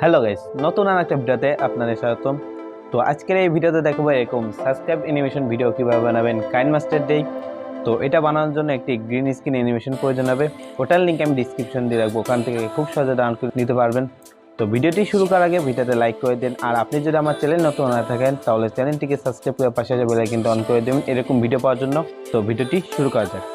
Hello guys, নতুন আরেকটা ভিডিওতে আপনাদের স্বাগতম। তো আজকের এই ভিডিওতে দেখাবো এরকম সাবস্ক্রাইব অ্যানিমেশন ভিডিও কিভাবে বানাবেন কাইনমাস্টার দিয়ে। তো এটা বানানোর জন্য একটি গ্রিন স্ক্রিন অ্যানিমেশন প্রয়োজন হবে। ওটার লিংক আমি ডিসক্রিপশন দিয়ে রাখবো, ওখান থেকে খুব সহজে ডাউনলোড করে নিতে পারবেন। তো ভিডিওটি শুরু করার আগে ভিডিওতে লাইক করে দিন, আর আপনি যদি আমার চ্যানেল নতুন না থাকেন তাহলে চ্যানেলটিকে সাবস্ক্রাইব করে পাশে বেল আইকনটা অন করে দেবেন এরকম ভিডিও পাওয়ার জন্য। তো ভিডিওটি শুরু করা যাক।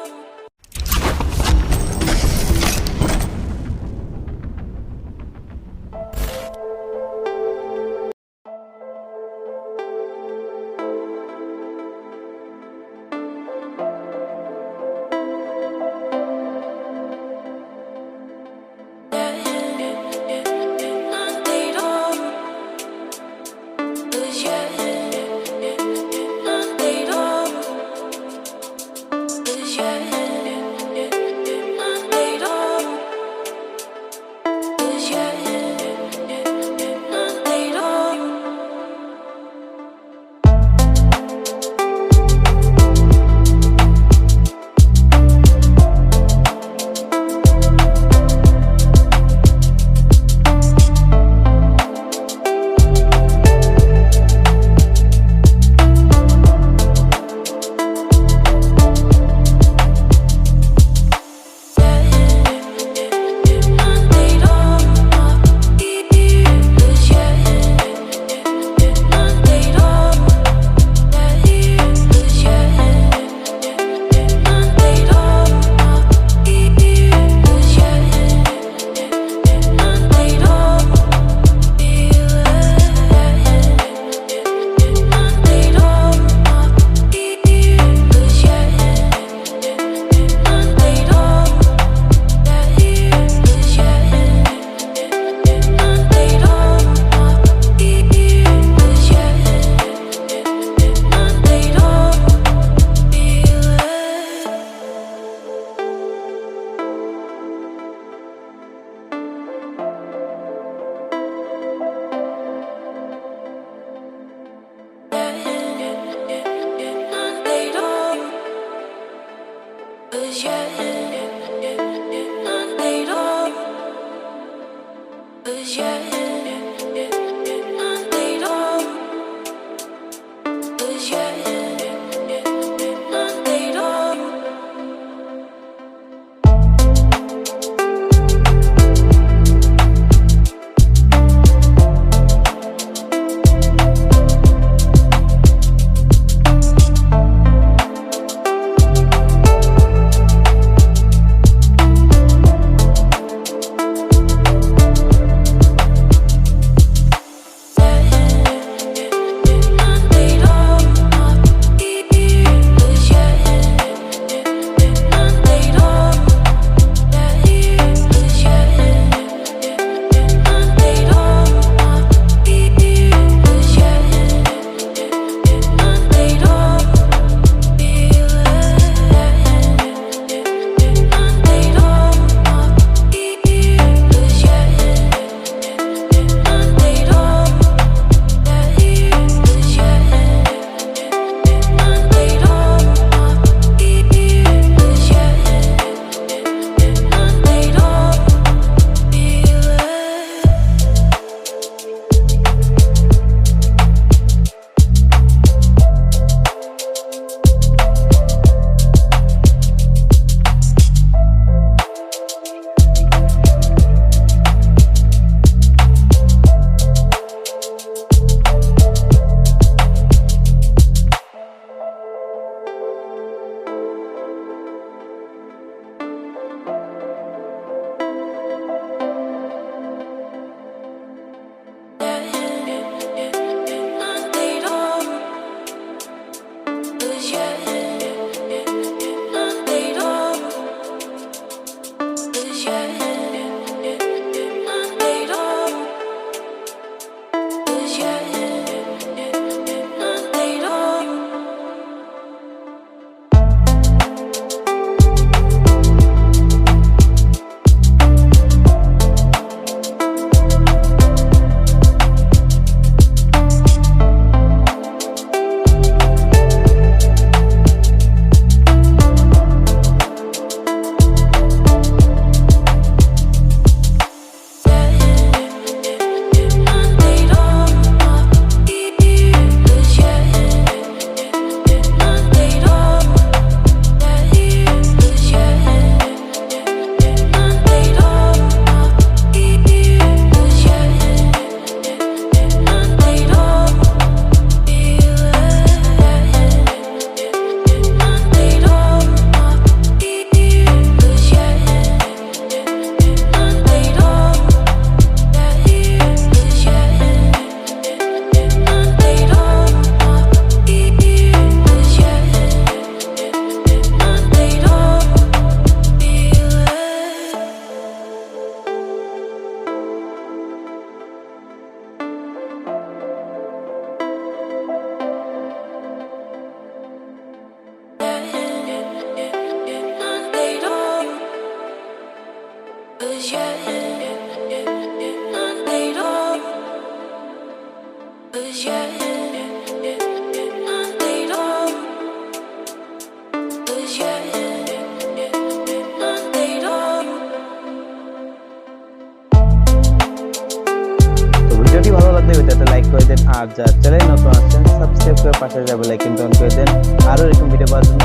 আর যারা চ্যানেলে নতুন আছেন সাবস্ক্রাইব করে পাশে যাবে বেল আইকনটা অন করে দেন আরো এরকম ভিডিও পাওয়ার জন্য।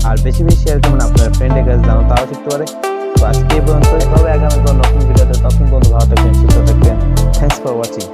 আর বেশি বেশি শেয়ার করবেন আপনার ফ্রেন্ডের কাছে জানো তাও শিখতে পারে। তো আজকে এই পর্যন্ত, হবে আগামী কোনো নতুন ভিডিওতে। তখন বন্ধু ভালো থাকবেন, সুস্থ থাকবেন। Thanks for watching.